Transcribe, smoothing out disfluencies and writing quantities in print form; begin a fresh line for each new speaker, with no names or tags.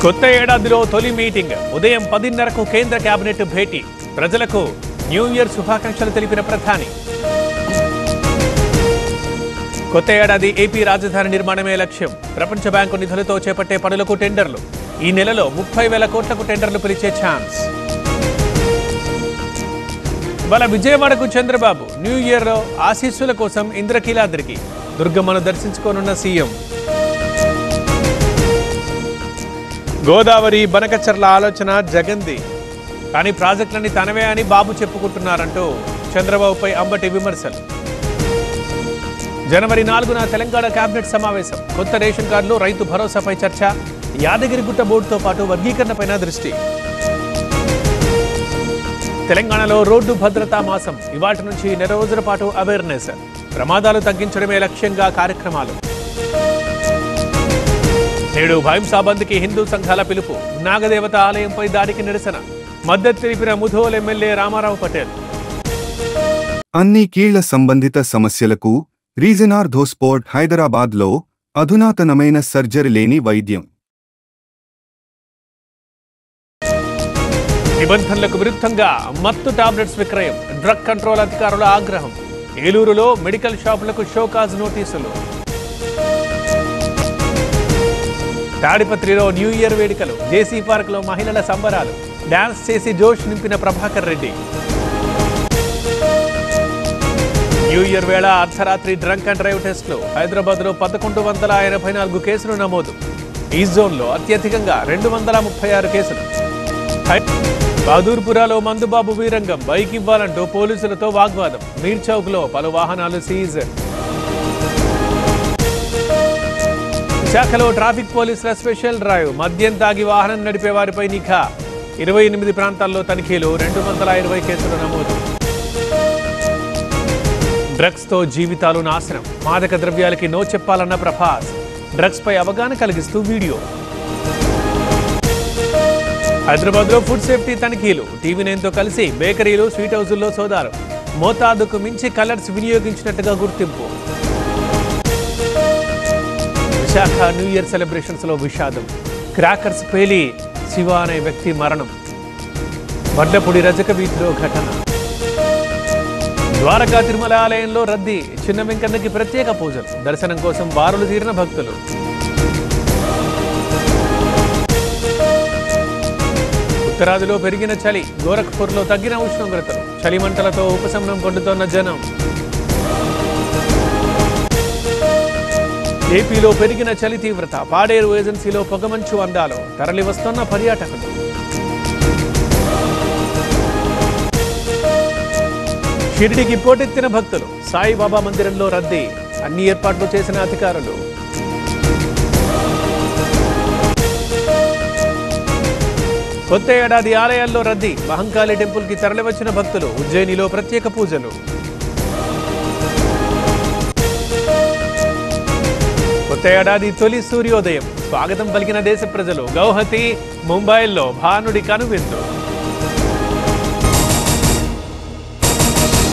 కొత్త ఏడాదిలో తొలి మీటింగ్ ఉదయం 10:30కు కేంద్ర కేబినెట్ భేటీ ప్రజలకు న్యూ ఇయర్ శుభాకాంక్షలు తెలిపిన ప్రధాని కొత్త ఏడాది ఏపీ రాజధాని నిర్మాణమే లక్ష్యం ప్రపంచ బ్యాంకు నిధులతో చేపట్టే పనులకు టెండర్లు ఈ నెలలో 30,000 కోట్లకు టెండర్లు పిలిచే ఛాన్స్ ఇవాళ విజయవాడకు చంద్రబాబు న్యూ ఇయర్ ఆశీస్సుల కోసం ఇంద్రకీలాద్రికి దుర్గమ్మను దర్శించుకోనున్న సీఎం గోదావరి బనకచర్ల ఆలోచన జగంది కానీ ప్రాజెక్టులన్నీ తనవే అని బాబు చెప్పుకుంటున్నారంటూ చంద్రబాబుపై అంబటి విమర్శలు జనవరి 4న తెలంగాణ కేబినెట్ సమావేశం కొత్త రేషన్ కార్డులు రైతు భరోసాపై చర్చ యాదగిరిగుట్ట బోర్డుతో పాటు వర్గీకరణపైన దృష్టి తెలంగాణలో రోడ్డు భద్రతా మాసం ఇవాటి నుంచి నెల రోజుల పాటు అవేర్నెస్ ప్రమాదాలు తగ్గించడమే లక్ష్యంగా కార్యక్రమాలు నేడు భైంసా బంద్కి హిందూ సంఘాల పిలుపు నాగదేవత ఆలయంపై దాడికి నిరసన మద్దతు తెలిపిన ముధోల్ ఎమ్మెల్యే రామారావు పటేల్
అన్ని కీళ్ల సంబంధిత సమస్యలకు రీజన్ ఆర్థోస్పోర్ట్ హైదరాబాద్లో అధునాతనమైన సర్జరీ లేని వైద్యం
నిబంధనలకు విరుద్ధంగా మత్తు టాబ్లెట్స్ విక్రయం డ్రగ్ కంట్రోల్ అధికారుల ఆగ్రహం ఏలూరులో మెడికల్ షాపులకు షోకాజ్ నోటీసులు తాడిపత్రిలో న్యూ ఇయర్ వేడుకలు జేసీ పార్క్ లో మహిళల సంబరాలు డాన్స్ చేసి జోష్ నింపిన ప్రభాకర్ రెడ్డి న్యూ ఇయర్ వేళ అర్ధరాత్రి డ్రంక్ అండ్ డ్రైవ్ టెస్టులు హైదరాబాద్ లో 1184 కేసులు నమోదు ఈ జోన్లో అత్యధికంగా 236 కేసులు బహదూర్పురాలో మందుబాబు వీరంగం బైక్ ఇవ్వాలంటూ పోలీసులతో వాగ్వాదం మీర్ చౌక్ లో పలు వాహనాలు సీజ్ విశాఖలో ట్రాఫిక్ పోలీసుల స్పెషల్ డ్రైవ్ మద్యం తాగి వాహనం నడిపే వారిపై నిఘా 28 ప్రాంతాల్లో తనిఖీలు 220 కేసులు నమోదు డ్రగ్స్ తో జీవితాలు నాశనం మాదక ద్రవ్యాలకి నో చెప్పాలన్న ప్రభాస్ డ్రగ్స్ పై అవగాహన కలిగిస్తూ వీడియో హైదరాబాద్ లో ఫుడ్ సేఫ్టీ తనిఖీలు టీవీ9 తో కలిసి బేకరీలు స్వీట్ హౌజుల్లో సోదాలు మోతాదుకు మించి కలర్స్ వినియోగించినట్టుగా గుర్తింపు విశాఖ న్యూ ఇయర్ సెలబ్రేషన్స్ లో విషాదం క్రాకర్స్ పేలి శివ అనే వ్యక్తి మరణం వడ్లపూడి రజక వీధిలో ఘటన ద్వారకా తిరుమల ఆలయంలో రద్దీ చిన్న వెంకన్నకి ప్రత్యేక పూజలు దర్శనం కోసం బారులు తీరిన భక్తులు ఉత్తరాదిలో పెరిగిన చలి గోరఖ్పూర్లో తగ్గిన ఉష్ణోగ్రతలు చలిమంటలతో ఉపశమనం పొందుతోన్న జనం ఏపీలో పెరిగిన చలి తీవ్రత పాడేరు ఏజెన్సీలో పొగమంచు అందాలు తరలి వస్తున్న పర్యాటకులు షిరిడికి పోటెత్తిన భక్తులు సాయిబాబా మందిరంలో రద్దీ అన్ని ఏర్పాట్లు చేసిన అధికారులు కొత్త ఏడాది ఆలయాల్లో రద్దీ మహంకాళి టెంపుల్ కి తరలివచ్చిన భక్తులు ఉజ్జయినిలో ప్రత్యేక పూజలు కొత్త ఏడాది తొలి సూర్యోదయం స్వాగతం పలికిన దేశ ప్రజలు గౌహతి ముంబైల్లో భానుడి కనువిందు